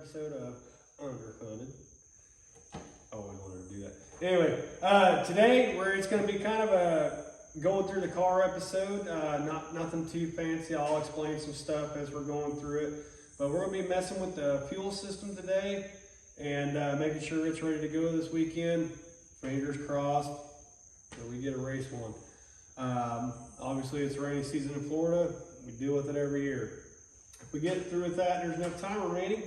episode of Underfunded. I always wanted to do that. Anyway, today it's going to be kind of a going through the car episode. Nothing too fancy. I'll explain some stuff as we're going through it. But we're going to be messing with the fuel system today and making sure it's ready to go this weekend. Fingers crossed that we get a race one. Obviously, it's rainy season in Florida. We deal with it every year. If we get through with that and there's enough time remaining,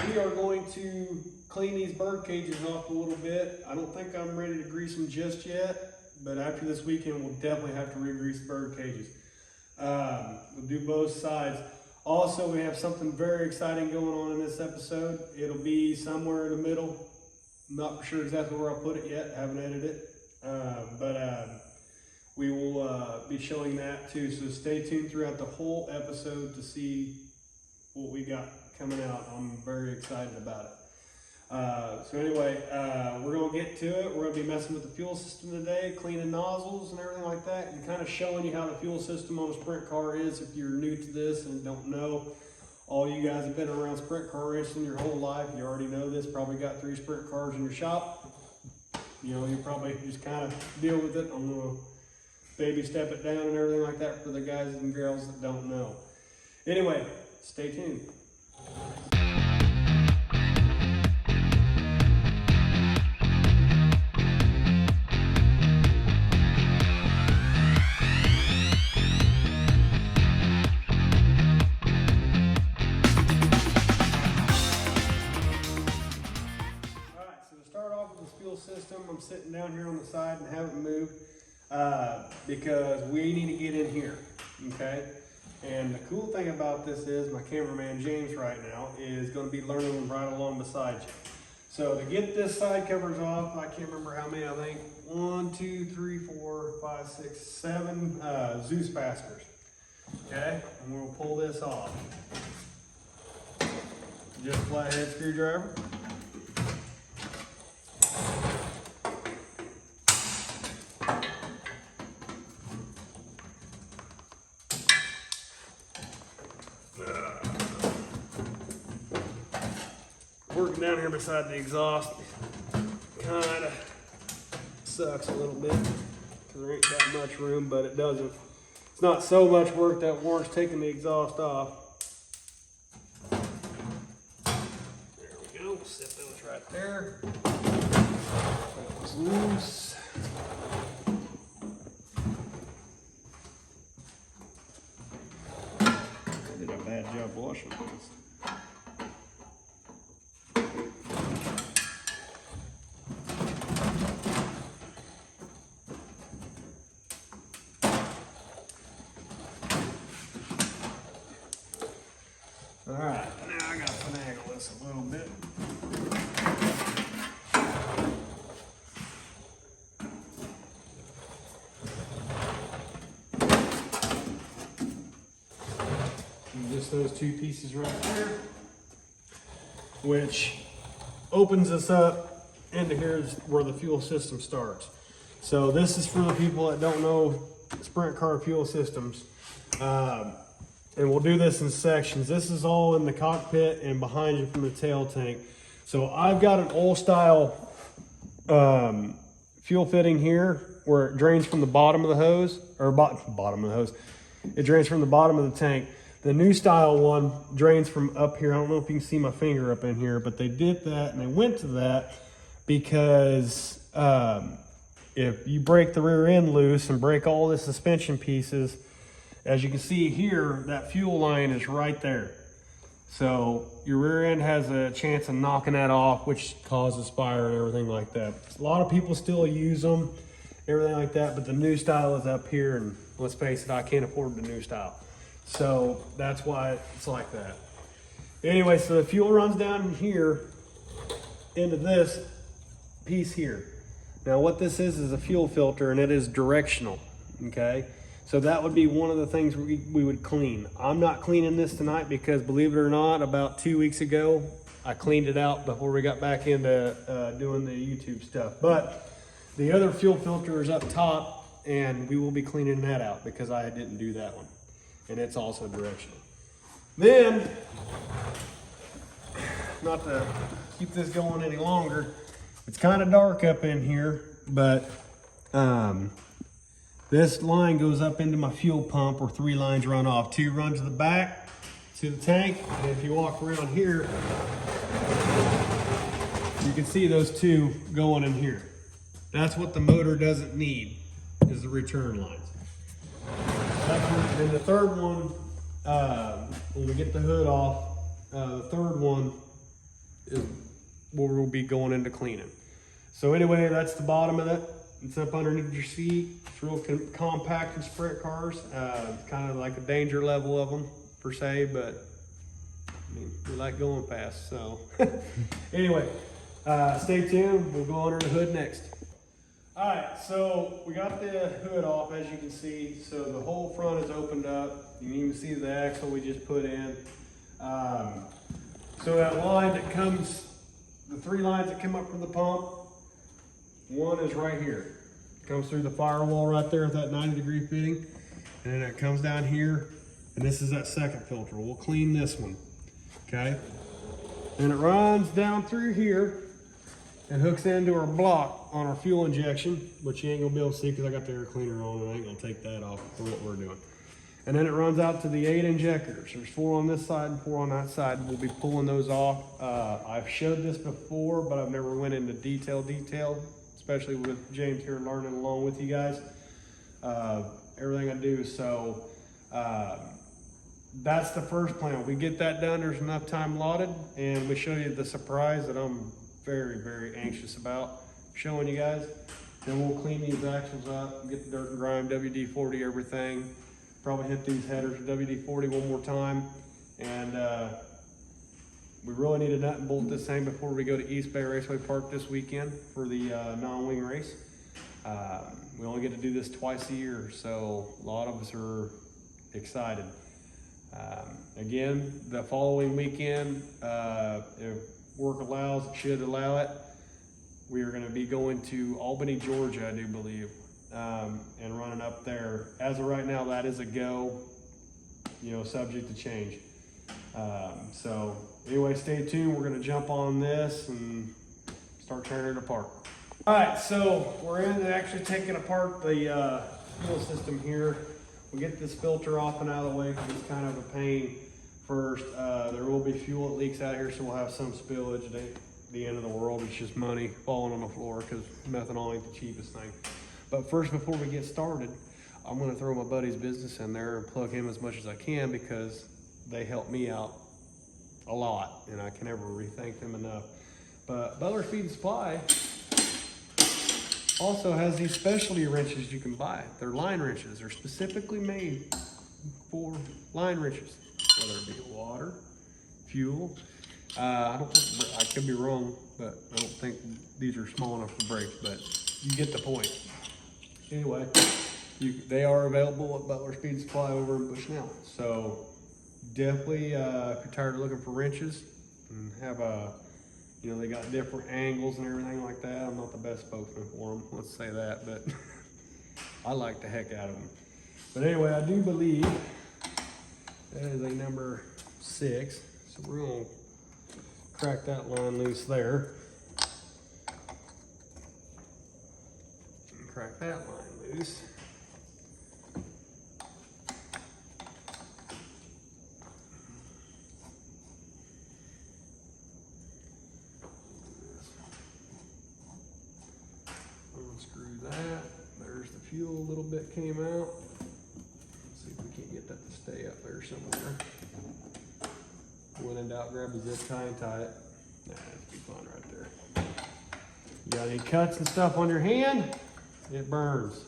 we are going to clean these bird cages off a little bit. I don't think I'm ready to grease them just yet, but after this weekend, we'll definitely have to re-grease the bird cages. We'll do both sides. Also, we have something very exciting going on in this episode. It'll be somewhere in the middle. I'm not sure exactly where I'll put it yet. I haven't edited it. We will be showing that too. So stay tuned throughout the whole episode to see what we got coming out. I'm very excited about it. So anyway, we're going to get to it. We're going to be messing with the fuel system today, cleaning nozzles and everything like that, and kind of showing you how the fuel system on a sprint car is. If you're new to this and don't know, all you guys have been around sprint car racing your whole life. You already know this. Probably got 3 sprint cars in your shop. You know, you probably just kind of deal with it. I'm going to baby step it down and everything like that for the guys and girls that don't know. Anyway, stay tuned. System. I'm sitting down here on the side and haven't moved because we need to get in here, okay? And the cool thing about this is my cameraman James right now is going to be learning right along beside you. So to get this side covers off, I can't remember how many, I think 1, 2, 3, 4, 5, 6, 7 Zeus fasteners, okay? And we'll pull this off. Just flathead screwdriver. Working down here beside the exhaust kind of sucks a little bit because there ain't that much room, but it doesn't. It's not so much work that warrants taking the exhaust off. There we go. Set those right there. That was loose. I did a bad job washing this. All right, now I gotta finagle this a little bit. And just those 2 pieces right there, which opens us up into here is where the fuel system starts. So this is for the people that don't know sprint car fuel systems. And we'll do this in sections. This is all in the cockpit and behind you from the tail tank. So I've got an old style fuel fitting here where it drains from the bottom of the hose, or bottom of the hose. It drains from the bottom of the tank. The new style one drains from up here. I don't know if you can see my finger up in here, but they did that and they went to that because if you break the rear end loose and break all the suspension pieces, as you can see here, that fuel line is right there. So your rear end has a chance of knocking that off, which causes fire and everything like that. A lot of people still use them, everything like that, but the new style is up here, and let's face it, I can't afford the new style. So that's why it's like that. Anyway, so the fuel runs down here into this piece here. Now what this is a fuel filter, and it is directional, okay? So that would be one of the things we would clean. I'm not cleaning this tonight because, believe it or not, about 2 weeks ago, I cleaned it out before we got back into doing the YouTube stuff. But the other fuel filter is up top, and we will be cleaning that out because I didn't do that one. And it's also directional. Then not to keep this going any longer. It's kind of dark up in here, but this line goes up into my fuel pump where 3 lines run off. 2 run to the back, to the tank, and if you walk around here, you can see those 2 going in here. That's what the motor doesn't need, is the return lines. And the third one, when we get the hood off, the third one is where we'll be going into cleaning. So anyway, that's the bottom of it. It's up underneath your seat. It's real compact in sprint cars. Kind of like a danger level of them per se, but I mean, we like going fast. So anyway, stay tuned. We'll go under the hood next. All right, so we got the hood off, as you can see. So the whole front is opened up. You can even see the axle we just put in. So that line that comes, the 3 lines that come up from the pump, one is right here. It comes through the firewall right there with that 90-degree fitting. And then it comes down here, and this is that second filter. We'll clean this one, okay? And it runs down through here and hooks into our block on our fuel injection, which you ain't gonna be able to see because I got the air cleaner on and I ain't gonna take that off for what we're doing. And then it runs out to the 8 injectors. There's 4 on this side and 4 on that side. We'll be pulling those off. I've showed this before, but I've never went into detail, especially with James here learning along with you guys. Everything I do, so that's the first plan. We get that done, there's enough time allotted, and we show you the surprise that I'm very, very anxious about showing you guys. Then we'll clean these axles up, get the dirt and grime, WD-40 everything. Probably hit these headers with WD-40 one more time. And we really need a nut and bolt this thing before we go to East Bay Raceway Park this weekend for the non-wing race. We only get to do this twice a year, so a lot of us are excited. Again, the following weekend, if work allows, it should allow it, we are going to be going to Albany, Georgia, I do believe, and running up there. As of right now, that is a go, you know, subject to change. So anyway, stay tuned. We're going to jump on this and start tearing it apart. All right, so we're actually taking apart the fuel system here. We'll get this filter off and out of the way because it's kind of a pain first. There will be fuel that leaks out here, so we'll have some spillage. It ain't the end of the world. It's just money falling on the floor because methanol ain't the cheapest thing. But first, before we get started, I'm going to throw my buddy's business in there and plug him as much as I can because they help me out a lot, and I can never thank them enough. But Butler Feed and Supply also has these specialty wrenches you can buy. They're line wrenches. They're specifically made for line wrenches, whether it be water, fuel. I could be wrong, but I don't think these are small enough to break, but you get the point. Anyway, they are available at Butler Feed and Supply over in Bushnell. So definitely, if you're tired of looking for wrenches and have you know, they got different angles and everything like that. I'm not the best spokesman for them, let's say that, but I like the heck out of them. But anyway, I do believe that is a number 6. So we're gonna crack that line loose there. And crack that line loose. Unscrew that. There's the fuel, a little bit came out. Let's see if we can't get that to stay up there somewhere. When in doubt, grab a zip tie and tie it. Nah, that'd be fun right there. You got any cuts and stuff on your hand? It burns.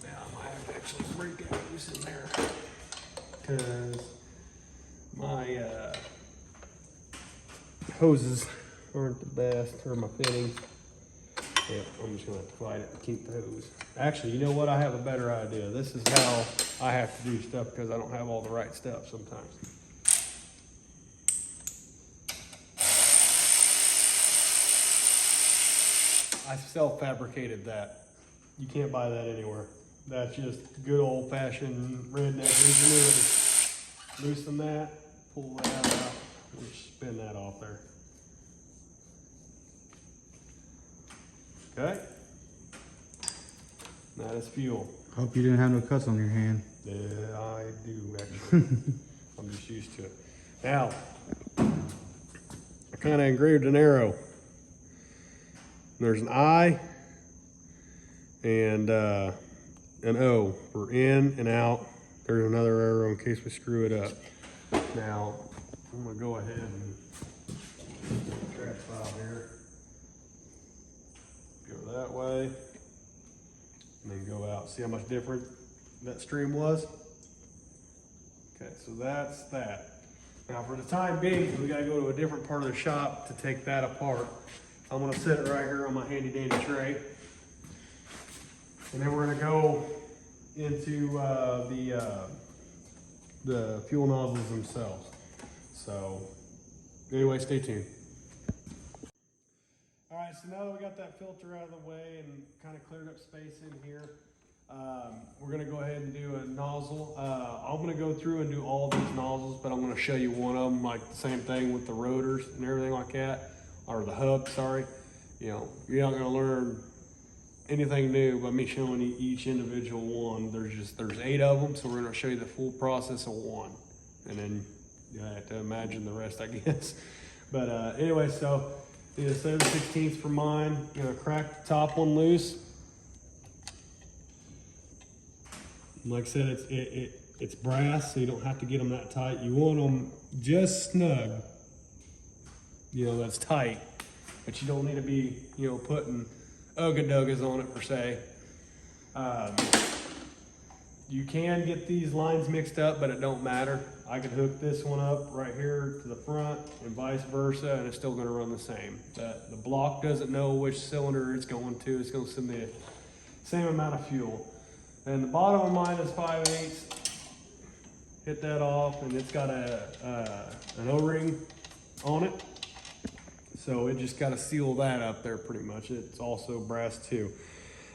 Now I might have to actually break it loose in there because my hoses aren't the best, or my fittings. Yeah, I'm just gonna have to fight it to keep the hose. Actually, you know what? I have a better idea. This is how I have to do stuff because I don't have all the right stuff sometimes. I self-fabricated that. You can't buy that anywhere. That's just good old-fashioned redneck ingenuity. Loosen that, pull that out. We'll just spin that off there. Okay. That is fuel. Hope you didn't have no cuts on your hand. Yeah, I do actually. I'm just used to it. Now, I kind of engraved an arrow. There's an I and an O for in and out. There's another arrow in case we screw it up. Now, I'm gonna go ahead and trash file here. Go that way, and then go out. See how much different that stream was? Okay, so that's that. Now for the time being, we gotta go to a different part of the shop to take that apart. I'm gonna set it right here on my handy dandy tray. And then we're gonna go into the fuel nozzles themselves. So anyway, stay tuned. All right, so now that we got that filter out of the way and kind of cleared up space in here, we're gonna go ahead and do a nozzle. I'm gonna go through and do all these nozzles, but I'm gonna show you one of them, like the same thing with the rotors and everything like that, or the hub, sorry. You know, you're not gonna learn anything new by me showing you each individual one. There's 8 of them, so we're gonna show you the full process of one. And then you have to imagine the rest, I guess. But anyway, so the 7/16 for mine. I'm gonna crack the top one loose. Like I said, it's brass, so you don't have to get them that tight. You want them just snug. You know, that's tight, but you don't need to be, you know, putting Ugga-duggas on it per se. You can get these lines mixed up, but it don't matter. I could hook this one up right here to the front and vice versa, and it's still gonna run the same. The block doesn't know which cylinder it's going to. It's gonna send the same amount of fuel. And the bottom of mine is 5/8. Hit that off, and it's got an O-ring on it. So it just got to seal that up there pretty much. It's also brass too.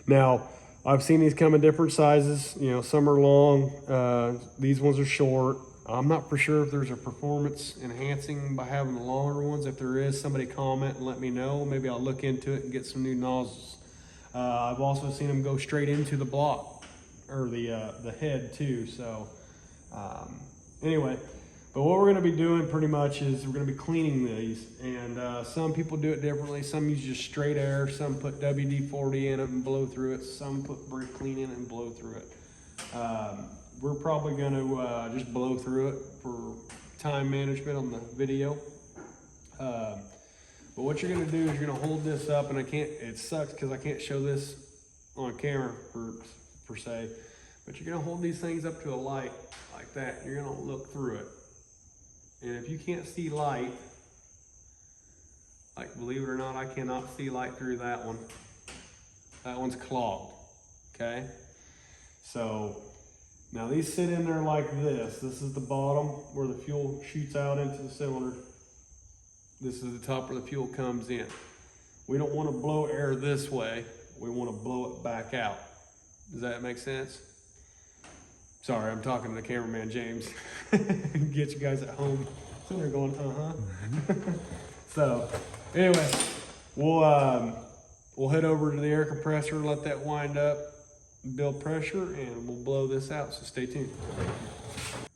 Now, I've seen these come in different sizes. You know, some are long. These ones are short. I'm not for sure if there's a performance enhancing by having the longer ones. If there is, somebody comment and let me know. Maybe I'll look into it and get some new nozzles. I've also seen them go straight into the block or the head too. So anyway. But what we're gonna be doing pretty much is we're gonna be cleaning these, and some people do it differently. Some use just straight air, some put WD-40 in it and blow through it, some put brake clean in it and blow through it. We're probably gonna just blow through it for time management on the video. But what you're gonna do is you're gonna hold this up, and it sucks because I can't show this on camera per se, but you're gonna hold these things up to a light like that. You're gonna look through it. And if you can't see light, like believe it or not, I cannot see light through that one. That one's clogged, okay? So now these sit in there like this. This is the bottom where the fuel shoots out into the cylinder. This is the top where the fuel comes in. We don't want to blow air this way. We want to blow it back out. Does that make sense? Sorry, I'm talking to the cameraman, James. Get you guys at home. So they're going, So, anyway, we'll head over to the air compressor, let that wind up, build pressure, and we'll blow this out, so stay tuned.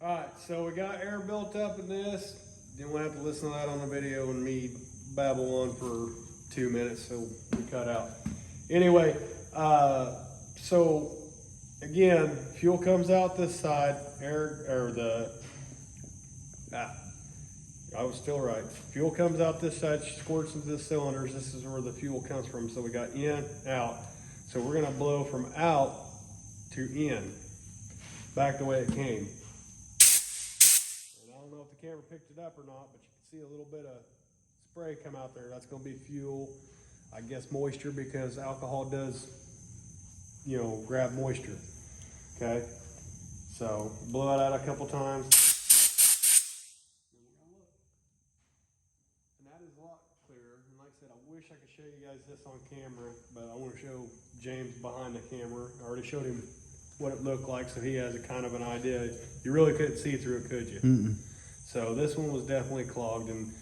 All right, so we got air built up in this. Then we'll have to listen to that on the video and me babble on for 2 minutes, so we cut out. Anyway, so again, fuel comes out this side, I was still right. Fuel comes out this side, squirts into the cylinders. This is where the fuel comes from. So we got in, out. So we're gonna blow from out to in, back the way it came. And I don't know if the camera picked it up or not, but you can see a little bit of spray come out there. That's gonna be fuel, I guess moisture, because alcohol does, you know, grab moisture. Okay, so blow it out a couple times. And that is a lot clearer. And like I said, I wish I could show you guys this on camera, but I want to show James behind the camera. I already showed him what it looked like, so he has a kind of an idea. You really couldn't see through it, could you? So this one was definitely clogged, and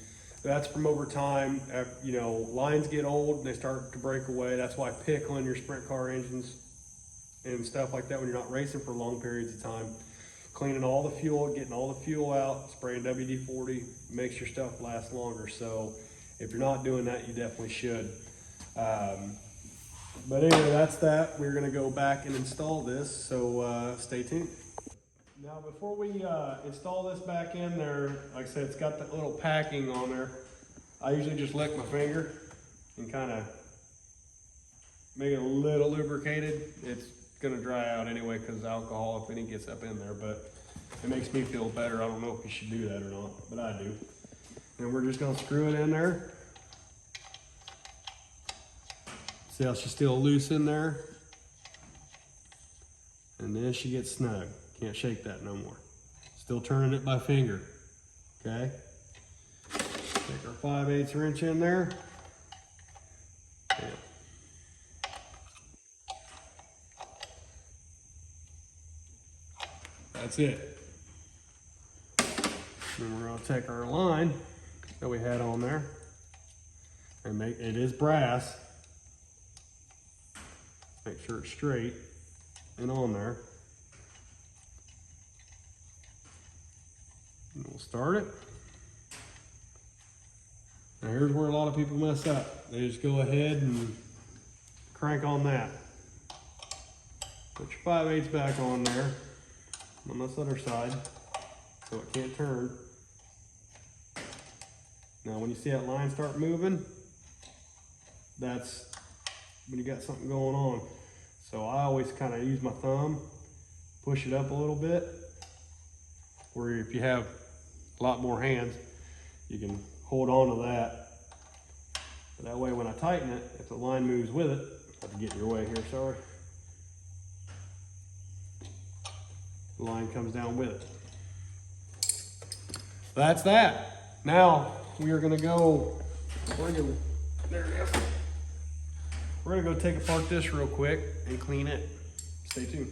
that's from over time. You know, lines get old and they start to break away. That's why pickling your sprint car engines and stuff like that when you're not racing for long periods of time. Cleaning all the fuel, getting all the fuel out, spraying WD-40 makes your stuff last longer. So if you're not doing that, you definitely should. But anyway, that's that. We're gonna go back and install this, so stay tuned. Now before we install this back in there, like I said, it's got that little packing on there. I usually just lick my finger and kind of make it a little lubricated. It's gonna dry out anyway because alcohol, if any gets up in there, but it makes me feel better. I don't know if you should do that or not, but I do. And we're just gonna screw it in there. See how she's still loose in there? And then she gets snug. Can't shake that no more. Still turning it by finger, okay? Take our 5/8 wrench in there. Bam. That's it. Then we're gonna take our line that we had on there and it is brass. Make sure it's straight and on there. And we'll start it. Now here's where a lot of people mess up. They just go ahead and crank on that. Put your 5/8 back on there on this other side so it can't turn. Now when you see that line start moving, that's when you got something going on. So I always kind of use my thumb, push it up a little bit, where if you have a lot more hands, you can hold on to that. But that way when I tighten it, if the line moves with it, I have to get in your way here, sorry. The line comes down with it. That's that. Now we are gonna go, there it is. We're gonna go take apart this real quick and clean it. Stay tuned.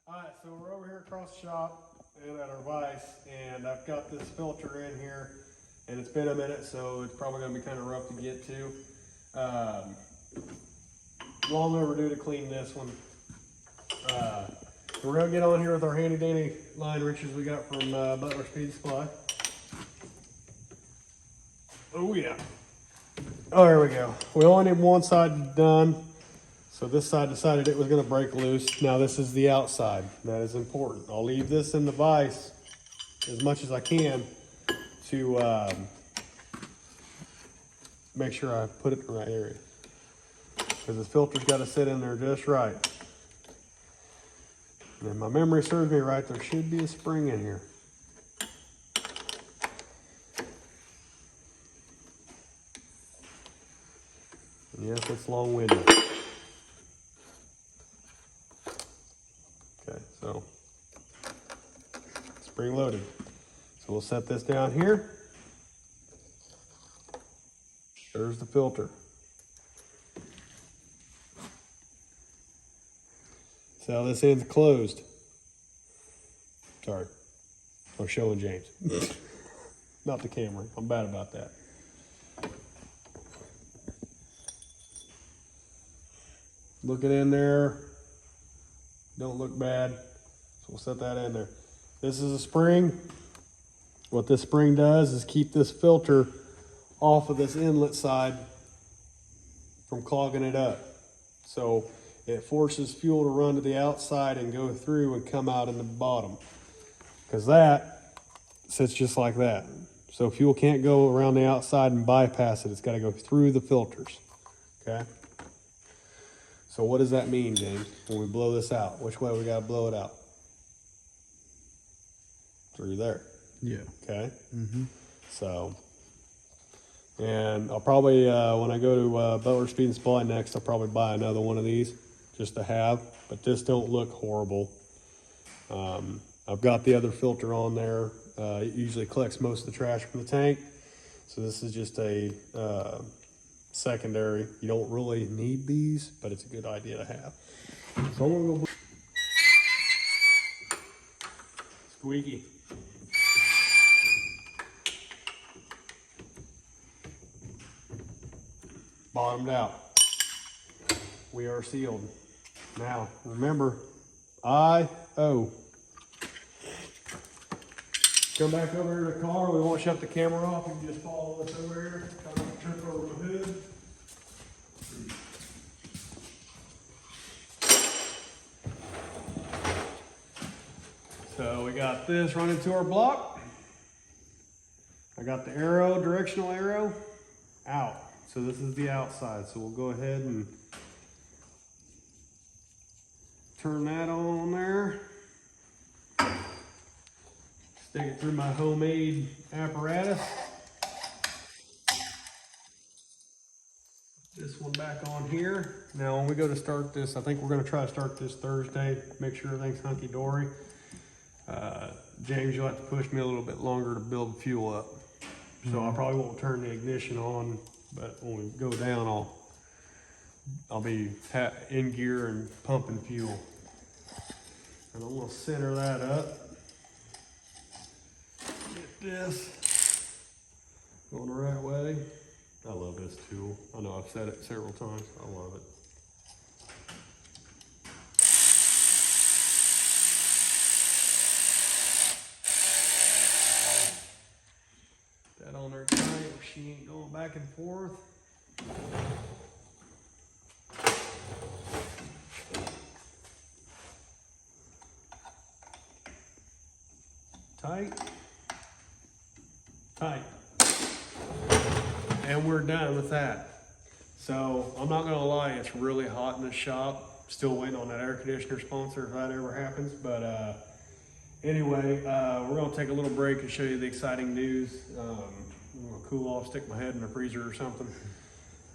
All right, so we're over here across the shop and at our vise, and I've got this filter in here, and it's been a minute, so it's probably gonna be kind of rough to get to. Long overdue to clean this one. We're gonna get on here with our handy dandy line wrenches we got from Butler Speed Supply. Oh yeah. Oh, there we go. We only need one side done. So this side decided it was gonna break loose. Now this is the outside. That is important. I'll leave this in the vise as much as I can to make sure I put it in the right area. Because the filter's gotta sit in there just right. And if my memory serves me right, there should be a spring in here. And yes, it's long-winded. Okay, so spring loaded. So we'll set this down here. There's the filter. See how this end's closed. Sorry, I'm showing James. Not the camera, I'm bad about that. Look it in there, don't look bad, so we'll set that in there. This is a spring. What this spring does is keep this filter off of this inlet side from clogging it up. So it forces fuel to run to the outside and go through and come out in the bottom. Because that sits just like that. So fuel can't go around the outside and bypass it. It's got to go through the filters, okay? So what does that mean, James, when we blow this out? Which way we got to blow it out? Through there. Yeah. Okay? Mm-hmm. So, and I'll probably, when I go to Butler Speed and Supply next, I'll probably buy another one of these just to have, but this don't look horrible. I've got the other filter on there. It usually collects most of the trash from the tank. So this is just a secondary. You don't really need these, but it's a good idea to have. So I'm gonna go squeaky. bottomed out. We are sealed. Now, remember, I-O. Come back over here to the car. We won't shut the camera off. You can just follow us over here. Try not to trip over the hood. So we got this running to our block. I got the arrow, directional arrow, out. So this is the outside. So we'll go ahead and turn that on there. Stick it through my homemade apparatus. This one back on here. Now when we go to start this, I think we're gonna try to start this Thursday, make sure everything's hunky-dory. James, you'll have to push me a little bit longer to build fuel up. So I probably won't turn the ignition on, but when we go down, I'll be in gear and pumping fuel. And I'm gonna center that up. Get this going the right way. I love this tool. I know I've said it several times. I love it. That on there tight where she ain't going back and forth. Tight. Tight. And we're done with that. So I'm not gonna lie, it's really hot in the shop. Still waiting on that air conditioner sponsor if that ever happens. But anyway, we're gonna take a little break and show you the exciting news. I'm gonna cool off, stick my head in the freezer or something.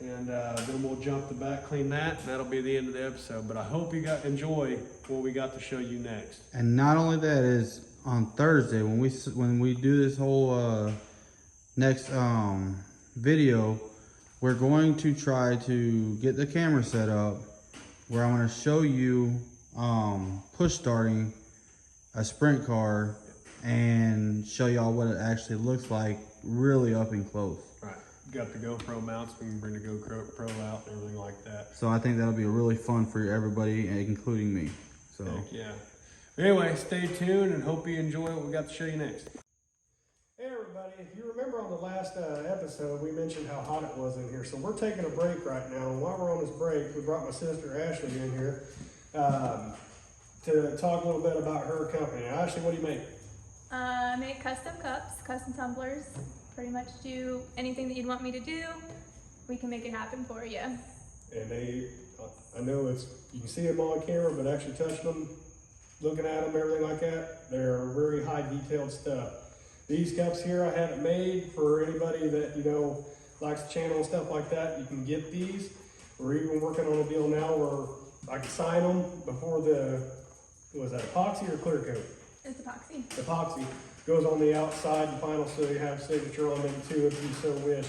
And then we'll jump the back, clean that, and that'll be the end of the episode. But I hope you enjoy what we got to show you next. And not only that, is on Thursday when we do this whole next video, we're going to try to get the camera set up where I'm going to show you push starting a sprint car and show y'all what it actually looks like really up and close. Right. Got the GoPro mounts. We can bring the GoPro out and everything like that. So I think that'll be really fun for everybody, including me. So heck yeah. Anyway, stay tuned and hope you enjoy what we got to show you next. Hey everybody, if you remember on the last episode, we mentioned how hot it was in here. So we're taking a break right now. And while we're on this break, we brought my sister Ashley in here to talk a little bit about her company. Ashley, what do you make? I make custom cups, custom tumblers. Pretty much do anything that you'd want me to do. We can make it happen for you. And I know you can see them on camera, but actually touching them, looking at them, everything like that, they're very high detailed stuff. These cups here I have it made for anybody that, likes the channel and stuff like that. You can get these. We're even working on a deal now where I can sign them before was that epoxy or clear coat? It's epoxy. Epoxy goes on the outside and final, so you have signature on them too if you so wish.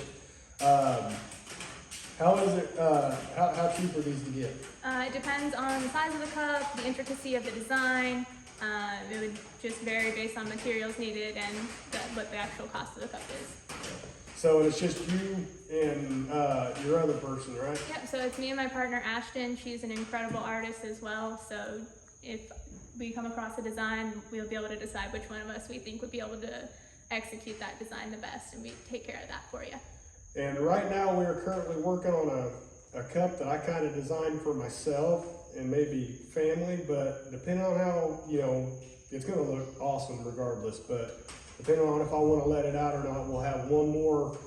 How is it, how cheap are these to get? It depends on the size of the cup, the intricacy of the design. It would just vary based on materials needed and what the actual cost of the cup is. So it's just you and your other person, right? Yep, so it's me and my partner Ashton. She's an incredible artist as well. So if we come across a design, we'll be able to decide which one of us we think would be able to execute that design the best, and we take care of that for you. And right now we are currently working on a cup that I kind of designed for myself and maybe family, but depending on how, it's going to look awesome regardless, but depending on if I want to let it out or not, we'll have one more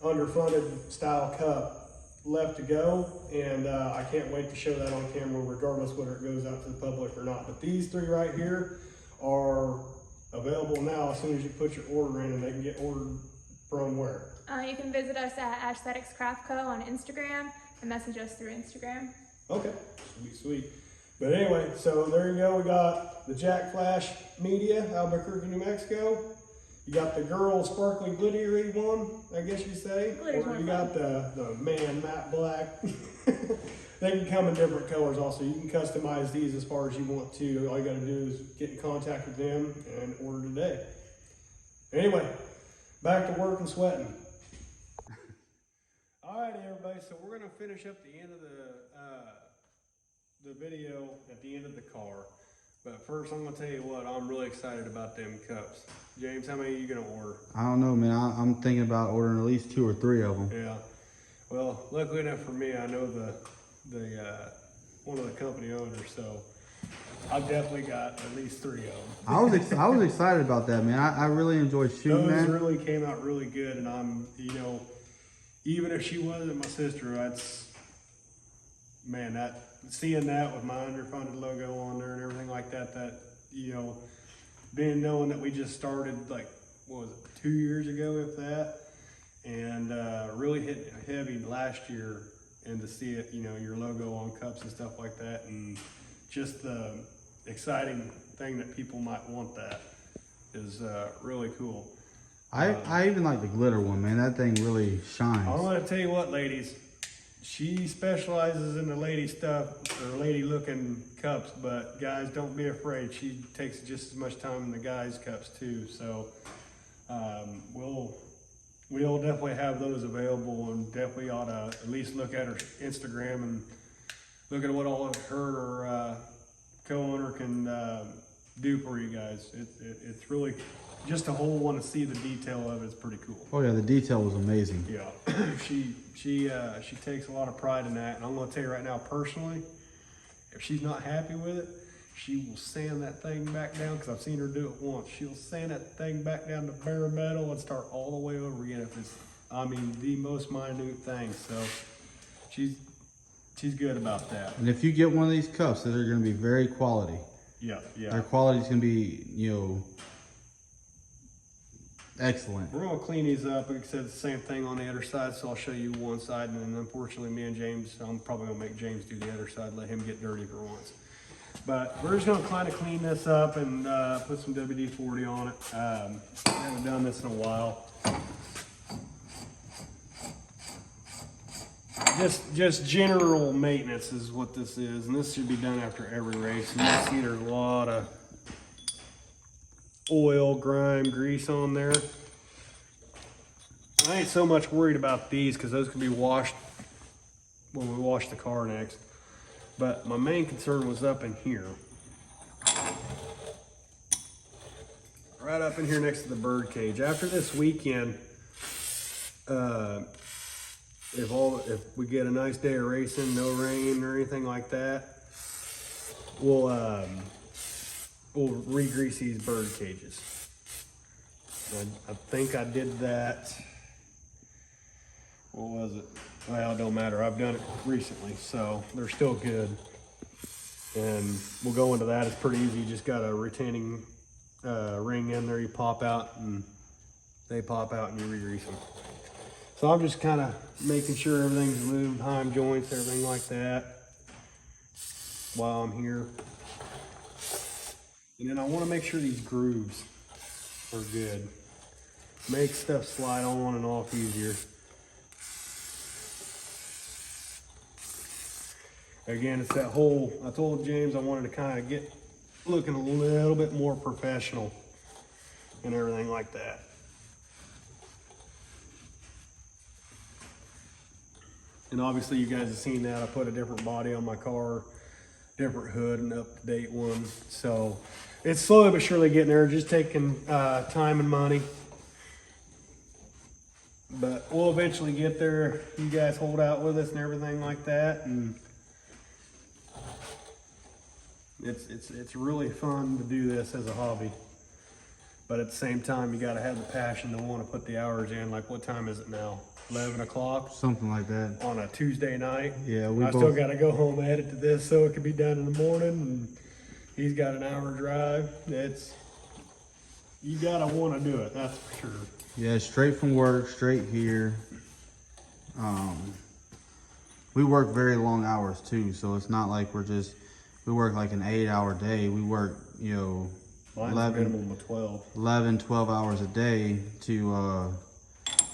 underfunded style cup left to go, and I can't wait to show that on camera regardless whether it goes out to the public or not. But these three right here are available now as soon as you put your order in, and they can get ordered from where? You can visit us at Aesthetics Craft Co. on Instagram and message us through Instagram. Okay, sweet. But anyway, so there you go. We got the Jack Flash Media, Albuquerque, New Mexico. You got the girl sparkly glittery one, I guess you say. Glitter's or you more got the man matte black. They can come in different colors also. You can customize these as far as you want to. All you gotta do is get in contact with them and order today. Anyway, back to work and sweating. All Alrighty, everybody. So we're gonna finish up the end of the video at the end of the car. But first, I'm gonna tell you what, I'm really excited about them cups. James, how many are you gonna order? I don't know, man. I'm thinking about ordering at least 2 or 3 of them. Yeah. Well, luckily enough for me, I know the one of the company owners, so I've definitely got at least 3 of them. I was excited about that, man. I really enjoyed shooting Those that. really came out really good, and I'm, you know, even if she wasn't my sister, that's, man, that seeing that with my Underfunded logo on there and everything like that, that, you know, knowing that we just started like, what was it, 2 years ago, if that, and really hit heavy last year, and to see it, you know, your logo on cups and stuff like that, and just the exciting thing that people might want that is really cool. I even like the glitter one, man. That thing really shines. I want to tell you what, ladies, she specializes in the lady stuff, or lady looking cups, but guys, don't be afraid. She takes just as much time in the guys' cups too. So we'll definitely have those available, and definitely ought to at least look at her Instagram and look at what all of her co-owner can do for you guys. It's really just a whole want to see the detail of it. It's pretty cool. Oh yeah, the detail was amazing. Yeah, she takes a lot of pride in that, and I'm going to tell you right now, personally, if she's not happy with it, she will sand that thing back down, because I've seen her do it once. She'll sand that thing back down to bare metal and start all the way over again if it's, I mean, the most minute thing. So she's good about that. And if you get one of these cups, they're going to be very quality. Yeah. Their quality's going to be, you know, excellent. We're gonna clean these up. Like I said, the same thing on the other side, so I'll show you one side, and then unfortunately me and James, I'm probably gonna make James do the other side, let him get dirty for once. But we're just gonna kind of clean this up and put some WD-40 on it. I haven't done this in a while. Just general maintenance is what this is, and this should be done after every race. And you can see there's a lot of oil, grime, grease on there. I ain't so much worried about these, because those can be washed when we wash the car next. But my main concern was up in here. Right up in here next to the bird cage. After this weekend, if we get a nice day of racing, no rain or anything like that, we'll re-grease these bird cages. I think I did that, what was it? Well, it don't matter, I've done it recently, so they're still good. And we'll go into that, it's pretty easy. You just got a retaining ring in there, you pop out, and they pop out, and you re-grease them. So I'm just kind of making sure everything's lubed, heim joints, everything like that, while I'm here. And then I want to make sure these grooves are good. Make stuff slide on and off easier. Again, it's that whole, I told James I wanted to kind of get looking a little bit more professional and everything like that. And obviously you guys have seen that. I put a different body on my car, different hood, and up-to-date one. So it's slowly but surely getting there, just taking time and money. But we'll eventually get there. You guys hold out with us and everything like that. And it's really fun to do this as a hobby. But at the same time, you gotta have the passion to want to put the hours in. Like, what time is it now? 11 o'clock? Something like that. On a Tuesday night. Yeah, I still gotta go home and edit to this so it can be done in the morning. And he's got an hour drive. You gotta want to do it, that's for sure. Yeah, straight from work, straight here. We work very long hours too, so it's not like we work like an 8-hour day. We work, you know, Mine's minimum of 12. 11, 12 hours a day to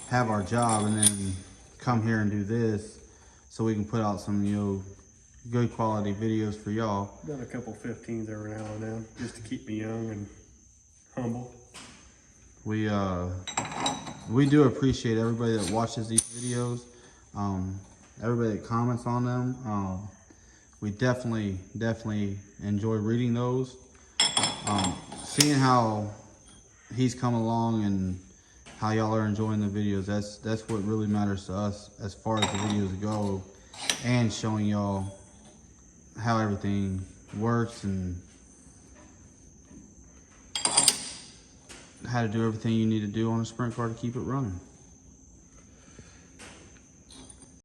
have our job, and then come here and do this so we can put out some, you know, good quality videos for y'all. Done a couple 15s every now and then just to keep me young and humble. We do appreciate everybody that watches these videos. Everybody that comments on them, we definitely enjoy reading those. Seeing how he's come along and how y'all are enjoying the videos, that's what really matters to us as far as the videos go, and showing y'all how everything works and how to do everything you need to do on a sprint car to keep it running.